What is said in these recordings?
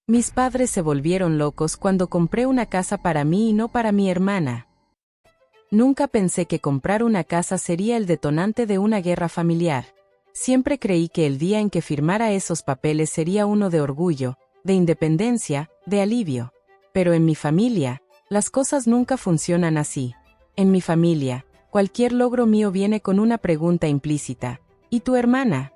Mis padres se volvieron locos cuando compré una casa para mí y no para mi hermana. Nunca pensé que comprar una casa sería el detonante de una guerra familiar. Siempre creí que el día en que firmara esos papeles sería uno de orgullo, de independencia, de alivio. Pero en mi familia, las cosas nunca funcionan así. En mi familia, cualquier logro mío viene con una pregunta implícita. ¿Y tu hermana?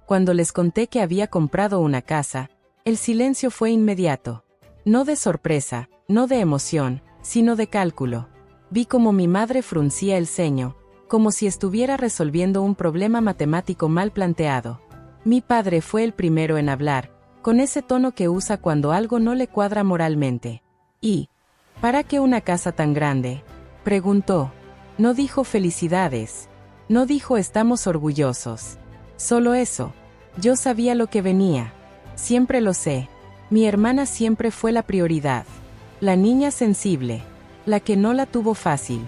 Cuando les conté que había comprado una casa, el silencio fue inmediato. No de sorpresa, no de emoción, sino de cálculo. Vi cómo mi madre fruncía el ceño, como si estuviera resolviendo un problema matemático mal planteado. Mi padre fue el primero en hablar, con ese tono que usa cuando algo no le cuadra moralmente. ¿Y para qué una casa tan grande?, preguntó. No dijo felicidades. No dijo estamos orgullosos. Solo eso. Yo sabía lo que venía. Siempre lo sé. Mi hermana siempre fue la prioridad. La niña sensible. La que no la tuvo fácil.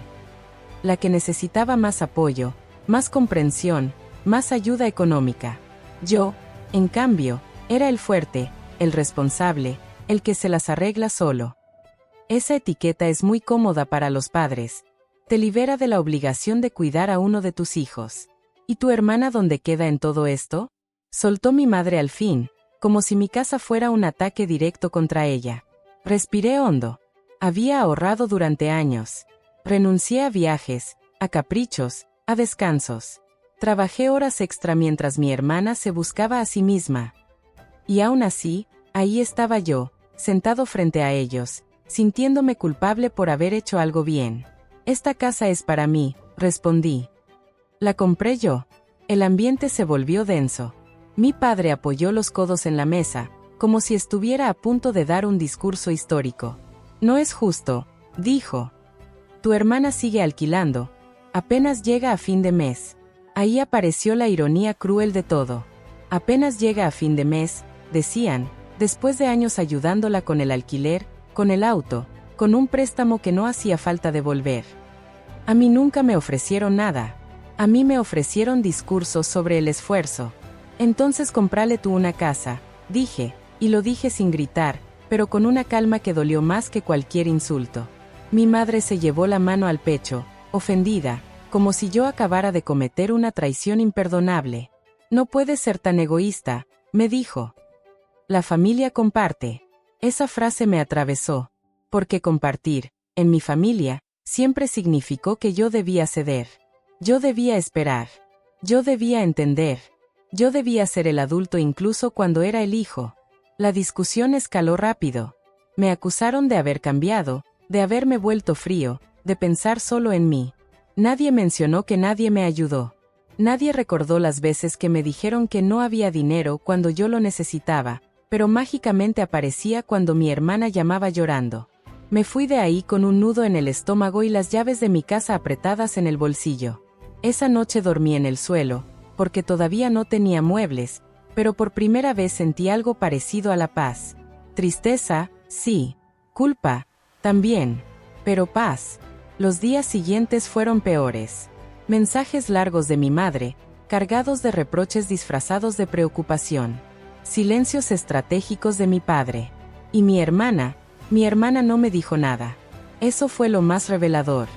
La que necesitaba más apoyo, más comprensión, más ayuda económica. Yo, en cambio, era el fuerte, el responsable, el que se las arregla solo. Esa etiqueta es muy cómoda para los padres. Te libera de la obligación de cuidar a uno de tus hijos. ¿Y tu hermana dónde queda en todo esto?, soltó mi madre al fin, como si mi casa fuera un ataque directo contra ella. Respiré hondo. Había ahorrado durante años. Renuncié a viajes, a caprichos, a descansos. Trabajé horas extra mientras mi hermana se buscaba a sí misma. Y aún así, ahí estaba yo, sentado frente a ellos, sintiéndome culpable por haber hecho algo bien. Esta casa es para mí, respondí. La compré yo. El ambiente se volvió denso. Mi padre apoyó los codos en la mesa, como si estuviera a punto de dar un discurso histórico. No es justo, dijo. Tu hermana sigue alquilando. Apenas llega a fin de mes. Ahí apareció la ironía cruel de todo. Apenas llega a fin de mes, decían, después de años ayudándola con el alquiler, con el auto, con un préstamo que no hacía falta devolver. A mí nunca me ofrecieron nada. A mí me ofrecieron discursos sobre el esfuerzo. Entonces comprale tú una casa, dije, y lo dije sin gritar, pero con una calma que dolió más que cualquier insulto. Mi madre se llevó la mano al pecho, ofendida, como si yo acabara de cometer una traición imperdonable. No puedes ser tan egoísta, me dijo. La familia comparte. Esa frase me atravesó, porque compartir, en mi familia, siempre significó que yo debía ceder. Yo debía esperar. Yo debía entender. Yo debía ser el adulto incluso cuando era el hijo. La discusión escaló rápido. Me acusaron de haber cambiado, de haberme vuelto frío, de pensar solo en mí. Nadie mencionó que nadie me ayudó. Nadie recordó las veces que me dijeron que no había dinero cuando yo lo necesitaba, pero mágicamente aparecía cuando mi hermana llamaba llorando. Me fui de ahí con un nudo en el estómago y las llaves de mi casa apretadas en el bolsillo. Esa noche dormí en el suelo, porque todavía no tenía muebles, pero por primera vez sentí algo parecido a la paz. Tristeza, sí. Culpa, también. Pero paz. Los días siguientes fueron peores. Mensajes largos de mi madre, cargados de reproches disfrazados de preocupación. Silencios estratégicos de mi padre. Y mi hermana no me dijo nada. Eso fue lo más revelador.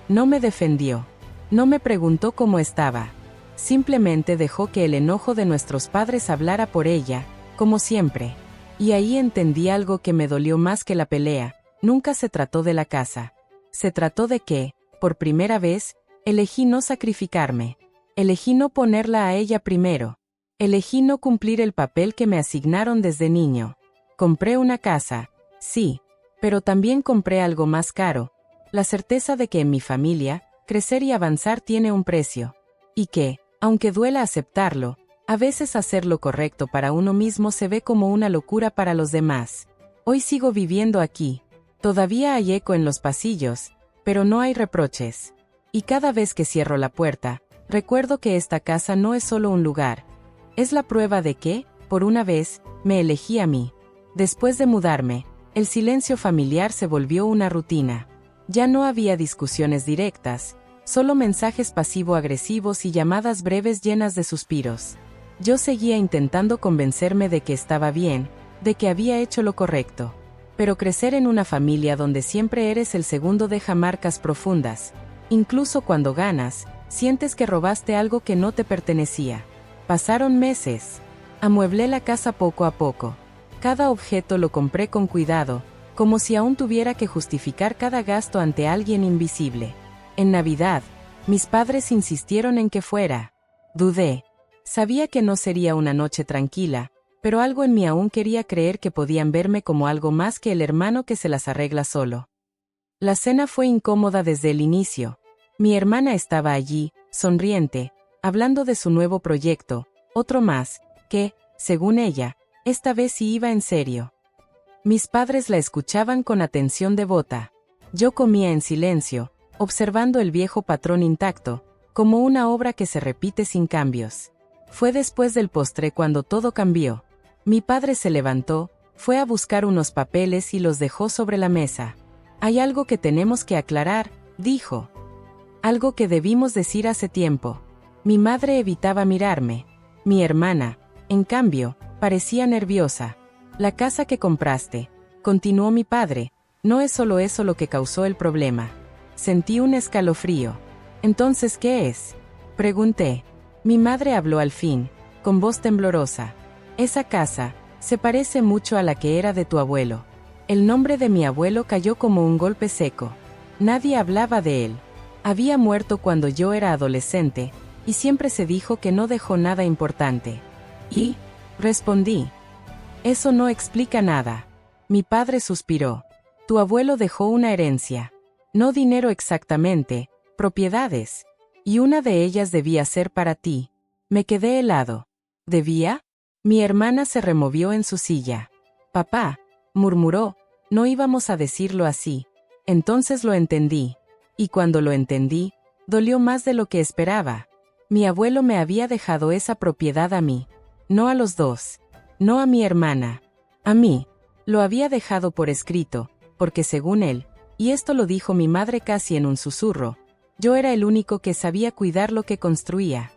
No me defendió. No me preguntó cómo estaba. Simplemente dejó que el enojo de nuestros padres hablara por ella, como siempre. Y ahí entendí algo que me dolió más que la pelea. Nunca se trató de la casa. Se trató de que, por primera vez, elegí no sacrificarme. Elegí no ponerla a ella primero. Elegí no cumplir el papel que me asignaron desde niño. Compré una casa, sí, pero también compré algo más caro. La certeza de que en mi familia, crecer y avanzar tiene un precio. Y que, aunque duela aceptarlo, a veces hacer lo correcto para uno mismo se ve como una locura para los demás. Hoy sigo viviendo aquí. Todavía hay eco en los pasillos, pero no hay reproches. Y cada vez que cierro la puerta, recuerdo que esta casa no es solo un lugar. Es la prueba de que, por una vez, me elegí a mí. Después de mudarme, el silencio familiar se volvió una rutina. Ya no había discusiones directas, solo mensajes pasivo-agresivos y llamadas breves llenas de suspiros. Yo seguía intentando convencerme de que estaba bien, de que había hecho lo correcto. Pero crecer en una familia donde siempre eres el segundo deja marcas profundas. Incluso cuando ganas, sientes que robaste algo que no te pertenecía. Pasaron meses. Amueblé la casa poco a poco. Cada objeto lo compré con cuidado, como si aún tuviera que justificar cada gasto ante alguien invisible. En Navidad, mis padres insistieron en que fuera. Dudé. Sabía que no sería una noche tranquila, pero algo en mí aún quería creer que podían verme como algo más que el hermano que se las arregla solo. La cena fue incómoda desde el inicio. Mi hermana estaba allí, sonriente, hablando de su nuevo proyecto, otro más, que, según ella, esta vez sí iba en serio. Mis padres la escuchaban con atención devota. Yo comía en silencio, observando el viejo patrón intacto, como una obra que se repite sin cambios. Fue después del postre cuando todo cambió. Mi padre se levantó, fue a buscar unos papeles y los dejó sobre la mesa. «Hay algo que tenemos que aclarar», dijo. Algo que debimos decir hace tiempo. Mi madre evitaba mirarme. Mi hermana, en cambio, parecía nerviosa. «La casa que compraste», continuó mi padre, «no es solo eso lo que causó el problema». Sentí un escalofrío. «¿Entonces qué es?», pregunté. Mi madre habló al fin, con voz temblorosa. «Esa casa se parece mucho a la que era de tu abuelo». El nombre de mi abuelo cayó como un golpe seco. Nadie hablaba de él. Había muerto cuando yo era adolescente, y siempre se dijo que no dejó nada importante. «¿Y?», respondí. «Eso no explica nada». Mi padre suspiró. «Tu abuelo dejó una herencia. No dinero exactamente, propiedades. Y una de ellas debía ser para ti». Me quedé helado. ¿Debía? Mi hermana se removió en su silla. «Papá», murmuró, «no íbamos a decirlo así». Entonces lo entendí. Y cuando lo entendí, dolió más de lo que esperaba. Mi abuelo me había dejado esa propiedad a mí. No a los dos. No a mi hermana. A mí. Lo había dejado por escrito, porque según él, y esto lo dijo mi madre casi en un susurro, yo era el único que sabía cuidar lo que construía.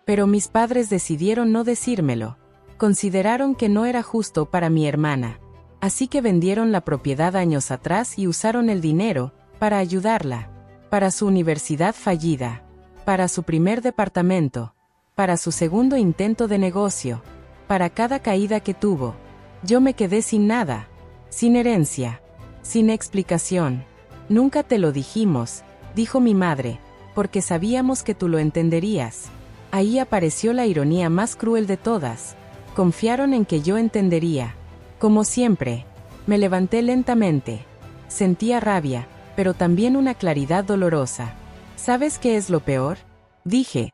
Pero mis padres decidieron no decírmelo. Consideraron que no era justo para mi hermana. Así que vendieron la propiedad años atrás y usaron el dinero para ayudarla. Para su universidad fallida. Para su primer departamento. Para su segundo intento de negocio. Para cada caída que tuvo. Yo me quedé sin nada. Sin herencia. Sin explicación. «Nunca te lo dijimos», dijo mi madre, «porque sabíamos que tú lo entenderías». Ahí apareció la ironía más cruel de todas. Confiaron en que yo entendería. Como siempre, me levanté lentamente. Sentía rabia, pero también una claridad dolorosa. «¿Sabes qué es lo peor?», dije.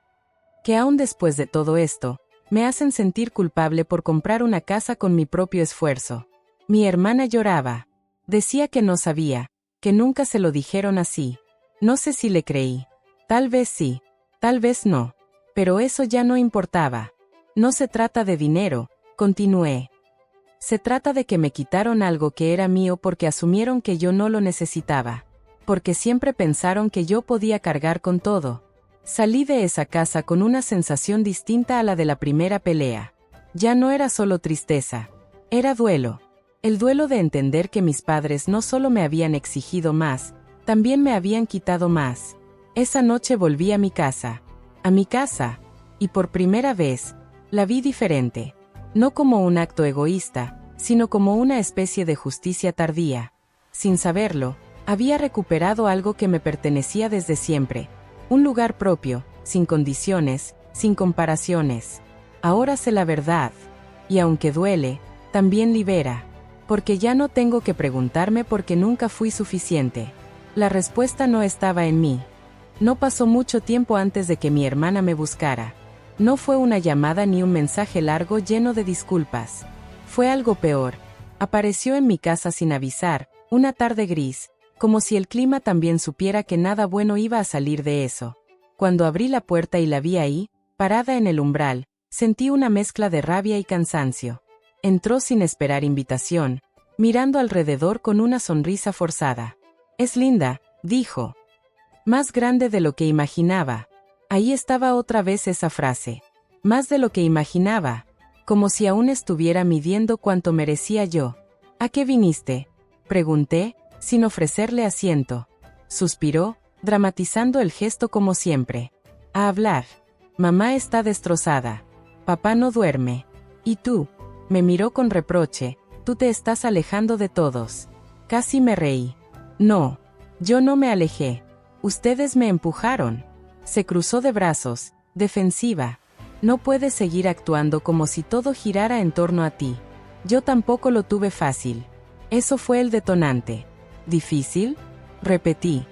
«Que aún después de todo esto, me hacen sentir culpable por comprar una casa con mi propio esfuerzo». Mi hermana lloraba. Decía que no sabía, que nunca se lo dijeron así. No sé si le creí. Tal vez sí, tal vez no. Pero eso ya no importaba. «No se trata de dinero», continué. «Se trata de que me quitaron algo que era mío porque asumieron que yo no lo necesitaba. Porque siempre pensaron que yo podía cargar con todo». Salí de esa casa con una sensación distinta a la de la primera pelea. Ya no era solo tristeza. Era duelo. El duelo de entender que mis padres no solo me habían exigido más, también me habían quitado más. Esa noche volví a mi casa. A mi casa. Y por primera vez, la vi diferente. No como un acto egoísta, sino como una especie de justicia tardía. Sin saberlo, había recuperado algo que me pertenecía desde siempre. Un lugar propio, sin condiciones, sin comparaciones. Ahora sé la verdad. Y aunque duele, también libera. Porque ya no tengo que preguntarme por qué nunca fui suficiente. La respuesta no estaba en mí. No pasó mucho tiempo antes de que mi hermana me buscara. No fue una llamada ni un mensaje largo lleno de disculpas. Fue algo peor. Apareció en mi casa sin avisar, una tarde gris, como si el clima también supiera que nada bueno iba a salir de eso. Cuando abrí la puerta y la vi ahí, parada en el umbral, sentí una mezcla de rabia y cansancio. Entró sin esperar invitación, mirando alrededor con una sonrisa forzada. «Es linda», dijo. «Más grande de lo que imaginaba». Ahí estaba otra vez esa frase. «Más de lo que imaginaba». como si aún estuviera midiendo cuánto merecía yo. ¿A qué viniste?, pregunté, sin ofrecerle asiento. Suspiró, dramatizando el gesto como siempre. A hablar. Mamá está destrozada. Papá no duerme. ¿Y tú? Me miró con reproche. Tú te estás alejando de todos. Casi me reí. No. Yo no me alejé. Ustedes me empujaron. Se cruzó de brazos, defensiva. No puedes seguir actuando como si todo girara en torno a ti. Yo tampoco lo tuve fácil. Eso fue el detonante. ¿Difícil?, repetí.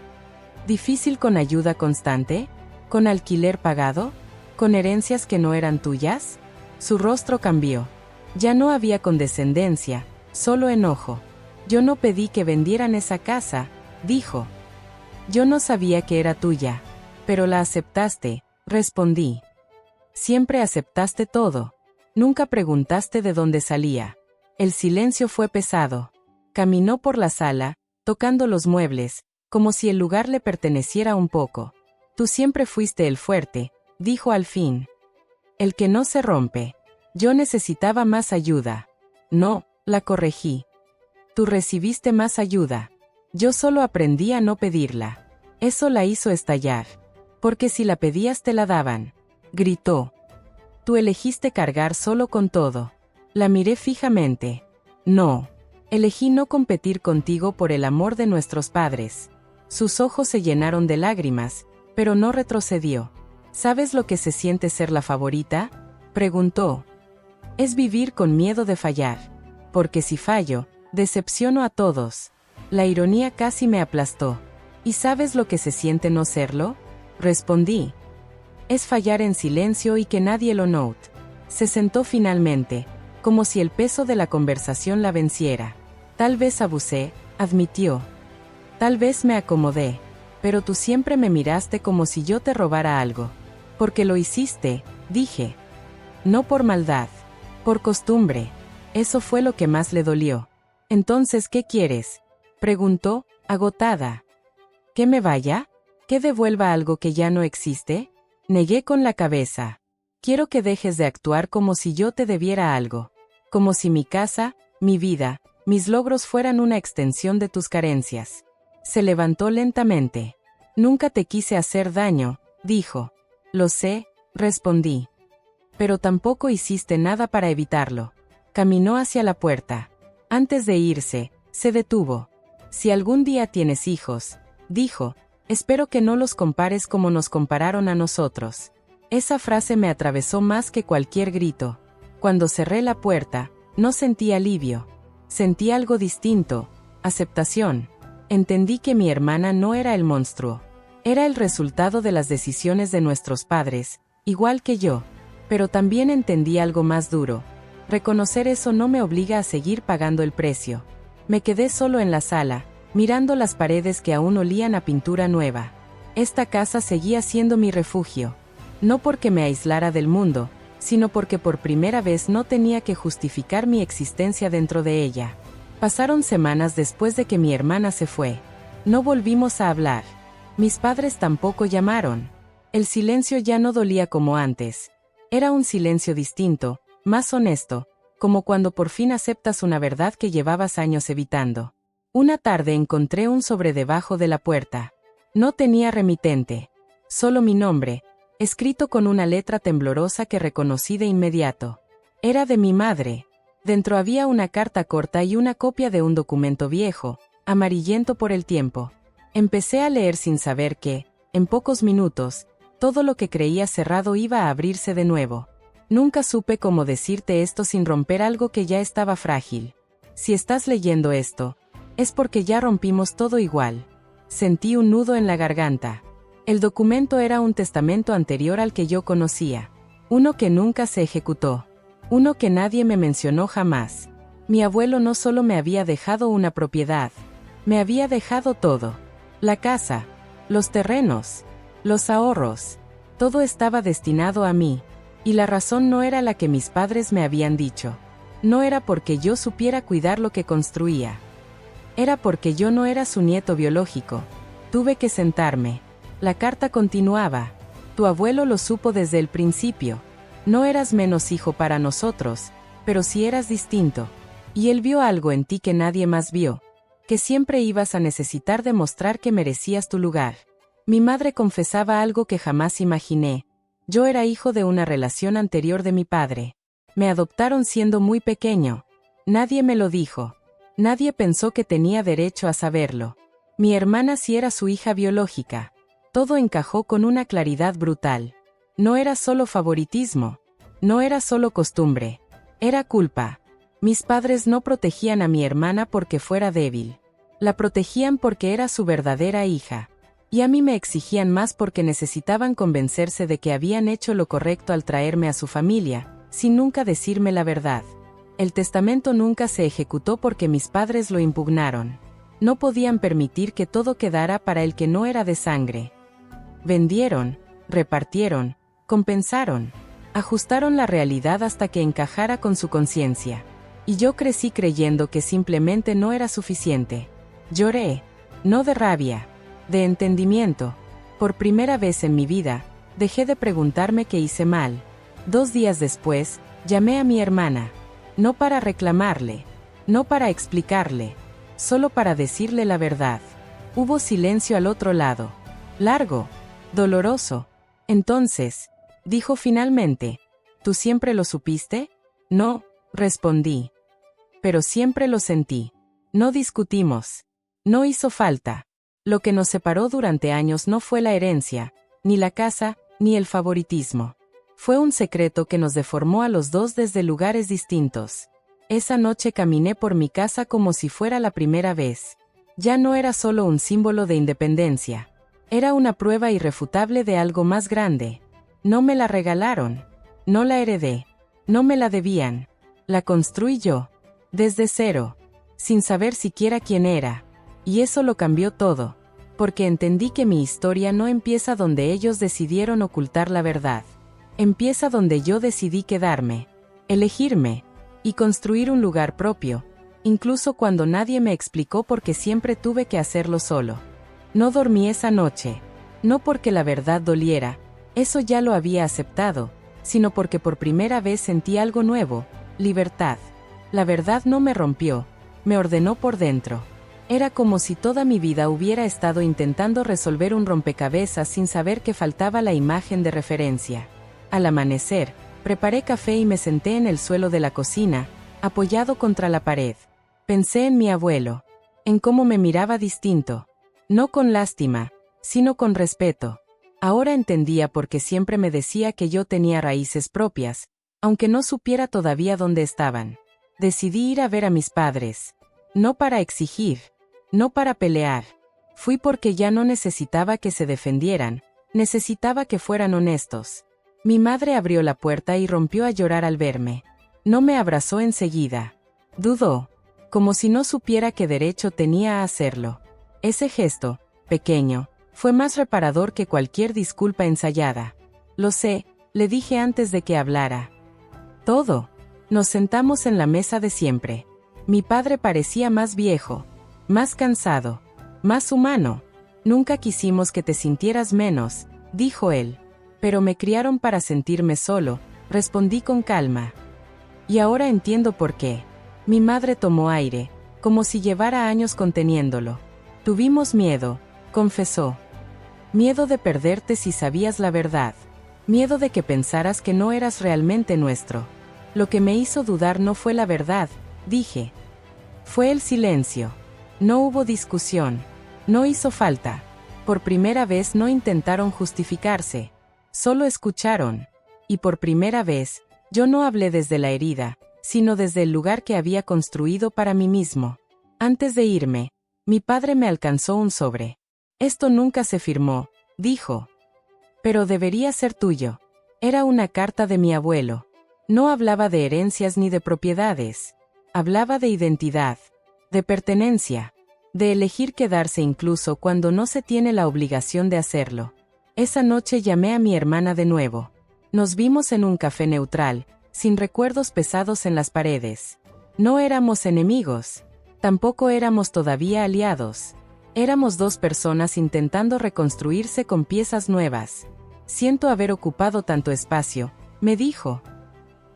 ¿Difícil con ayuda constante? ¿Con alquiler pagado? ¿Con herencias que no eran tuyas? Su rostro cambió. Ya no había condescendencia, solo enojo. Yo no pedí que vendieran esa casa, dijo. Yo no sabía que era tuya. Pero la aceptaste, respondí. Siempre aceptaste todo. Nunca preguntaste de dónde salía. El silencio fue pesado. Caminó por la sala, tocando los muebles, como si el lugar le perteneciera un poco. Tú siempre fuiste el fuerte, dijo al fin. El que no se rompe. Yo necesitaba más ayuda. No, la corregí. Tú recibiste más ayuda. Yo solo aprendí a no pedirla. Eso la hizo estallar. Porque si la pedías te la daban. Gritó. Tú elegiste cargar solo con todo. La miré fijamente. No. Elegí no competir contigo por el amor de nuestros padres. Sus ojos se llenaron de lágrimas, pero no retrocedió. ¿Sabes lo que se siente ser la favorita?, preguntó. Es vivir con miedo de fallar. Porque si fallo, decepciono a todos. La ironía casi me aplastó. ¿Y sabes lo que se siente no serlo?, respondí. Es fallar en silencio y que nadie lo note. Se sentó finalmente, como si el peso de la conversación la venciera. Tal vez abusé, admitió. Tal vez me acomodé. Pero tú siempre me miraste como si yo te robara algo. Porque lo hiciste, dije. No por maldad. Por costumbre. Eso fue lo que más le dolió. Entonces, ¿qué quieres?, preguntó, agotada. ¿Que me vaya? ¿Que devuelva algo que ya no existe? Negué con la cabeza. Quiero que dejes de actuar como si yo te debiera algo. Como si mi casa, mi vida, mis logros fueran una extensión de tus carencias. Se levantó lentamente. Nunca te quise hacer daño, dijo. Lo sé, respondí. Pero tampoco hiciste nada para evitarlo. Caminó hacia la puerta. Antes de irse, se detuvo. Si algún día tienes hijos, dijo, espero que no los compares como nos compararon a nosotros. Esa frase me atravesó más que cualquier grito. Cuando cerré la puerta, no sentí alivio. Sentí algo distinto, aceptación. Entendí que mi hermana no era el monstruo. Era el resultado de las decisiones de nuestros padres, igual que yo. Pero también entendí algo más duro. Reconocer eso no me obliga a seguir pagando el precio. Me quedé solo en la sala, mirando las paredes que aún olían a pintura nueva. Esta casa seguía siendo mi refugio. No porque me aislara del mundo, sino porque por primera vez no tenía que justificar mi existencia dentro de ella. Pasaron semanas después de que mi hermana se fue. No volvimos a hablar. Mis padres tampoco llamaron. El silencio ya no dolía como antes. Era un silencio distinto, más honesto, como cuando por fin aceptas una verdad que llevabas años evitando. Una tarde encontré un sobre debajo de la puerta. No tenía remitente. Solo mi nombre, escrito con una letra temblorosa que reconocí de inmediato. Era de mi madre. Dentro había una carta corta y una copia de un documento viejo, amarillento por el tiempo. Empecé a leer sin saber que, en pocos minutos, todo lo que creía cerrado iba a abrirse de nuevo. Nunca supe cómo decirte esto sin romper algo que ya estaba frágil. Si estás leyendo esto, es porque ya rompimos todo igual. Sentí un nudo en la garganta. El documento era un testamento anterior al que yo conocía. Uno que nunca se ejecutó. Uno que nadie me mencionó jamás. Mi abuelo no solo me había dejado una propiedad, me había dejado todo. La casa, los terrenos, los ahorros. Todo estaba destinado a mí. Y la razón no era la que mis padres me habían dicho. No era porque yo supiera cuidar lo que construía. Era porque yo no era su nieto biológico. Tuve que sentarme. La carta continuaba. Tu abuelo lo supo desde el principio. No eras menos hijo para nosotros, pero sí eras distinto. Y él vio algo en ti que nadie más vio, que siempre ibas a necesitar demostrar que merecías tu lugar. Mi madre confesaba algo que jamás imaginé. Yo era hijo de una relación anterior de mi padre. Me adoptaron siendo muy pequeño. Nadie me lo dijo. Nadie pensó que tenía derecho a saberlo. Mi hermana sí era su hija biológica. Todo encajó con una claridad brutal. No era solo favoritismo. No era solo costumbre. Era culpa. Mis padres no protegían a mi hermana porque fuera débil. La protegían porque era su verdadera hija. Y a mí me exigían más porque necesitaban convencerse de que habían hecho lo correcto al traerme a su familia, sin nunca decirme la verdad. El testamento nunca se ejecutó porque mis padres lo impugnaron. No podían permitir que todo quedara para el que no era de sangre. Vendieron, repartieron, compensaron, ajustaron la realidad hasta que encajara con su conciencia. Y yo crecí creyendo que simplemente no era suficiente. Lloré, no de rabia, de entendimiento. Por primera vez en mi vida, dejé de preguntarme qué hice mal. 2 días después, llamé a mi hermana. No para reclamarle, no para explicarle, solo para decirle la verdad. Hubo silencio al otro lado. Largo, doloroso. Entonces, dijo finalmente, ¿tú siempre lo supiste? No, respondí. Pero siempre lo sentí. No discutimos. No hizo falta. Lo que nos separó durante años no fue la herencia, ni la casa, ni el favoritismo. Fue un secreto que nos deformó a los dos desde lugares distintos. Esa noche caminé por mi casa como si fuera la primera vez. Ya no era solo un símbolo de independencia. Era una prueba irrefutable de algo más grande. No me la regalaron. No la heredé. No me la debían. La construí yo. Desde cero. Sin saber siquiera quién era. Y eso lo cambió todo. Porque entendí que mi historia no empieza donde ellos decidieron ocultar la verdad. Empieza donde yo decidí quedarme, elegirme, y construir un lugar propio, incluso cuando nadie me explicó porque siempre tuve que hacerlo solo. No dormí esa noche, no porque la verdad doliera, eso ya lo había aceptado, sino porque por primera vez sentí algo nuevo, libertad. La verdad no me rompió, me ordenó por dentro. Era como si toda mi vida hubiera estado intentando resolver un rompecabezas sin saber que faltaba la imagen de referencia. Al amanecer, preparé café y me senté en el suelo de la cocina, apoyado contra la pared. Pensé en mi abuelo, en cómo me miraba distinto, no con lástima, sino con respeto. Ahora entendía por qué siempre me decía que yo tenía raíces propias, aunque no supiera todavía dónde estaban. Decidí ir a ver a mis padres, no para exigir, no para pelear. Fui porque ya no necesitaba que se defendieran, necesitaba que fueran honestos. Mi madre abrió la puerta y rompió a llorar al verme. No me abrazó enseguida. Dudó, como si no supiera qué derecho tenía a hacerlo. Ese gesto, pequeño, fue más reparador que cualquier disculpa ensayada. Lo sé, le dije antes de que hablara. Todo. Nos sentamos en la mesa de siempre. Mi padre parecía más viejo, más cansado, más humano. Nunca quisimos que te sintieras menos, dijo él. Pero me criaron para sentirme solo, respondí con calma. Y ahora entiendo por qué. Mi madre tomó aire, como si llevara años conteniéndolo. Tuvimos miedo, confesó. Miedo de perderte si sabías la verdad. Miedo de que pensaras que no eras realmente nuestro. Lo que me hizo dudar no fue la verdad, dije. Fue el silencio. No hubo discusión. No hizo falta. Por primera vez no intentaron justificarse. Solo escucharon. Y por primera vez, yo no hablé desde la herida, sino desde el lugar que había construido para mí mismo. Antes de irme, mi padre me alcanzó un sobre. Esto nunca se firmó, dijo. Pero debería ser tuyo. Era una carta de mi abuelo. No hablaba de herencias ni de propiedades. Hablaba de identidad, de pertenencia, de elegir quedarse incluso cuando no se tiene la obligación de hacerlo. Esa noche llamé a mi hermana de nuevo. Nos vimos en un café neutral, sin recuerdos pesados en las paredes. No éramos enemigos. Tampoco éramos todavía aliados. Éramos dos personas intentando reconstruirse con piezas nuevas. Siento haber ocupado tanto espacio, me dijo.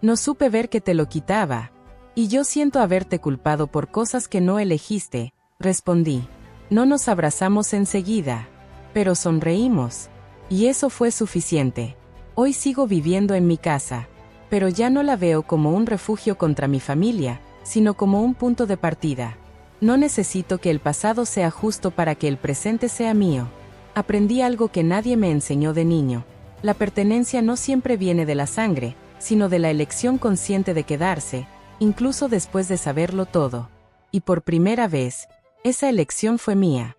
No supe ver que te lo quitaba. Y yo siento haberte culpado por cosas que no elegiste, respondí. No nos abrazamos enseguida, pero sonreímos. Y eso fue suficiente. Hoy sigo viviendo en mi casa, pero ya no la veo como un refugio contra mi familia, sino como un punto de partida. No necesito que el pasado sea justo para que el presente sea mío. Aprendí algo que nadie me enseñó de niño. La pertenencia no siempre viene de la sangre, sino de la elección consciente de quedarse, incluso después de saberlo todo. Y por primera vez, esa elección fue mía.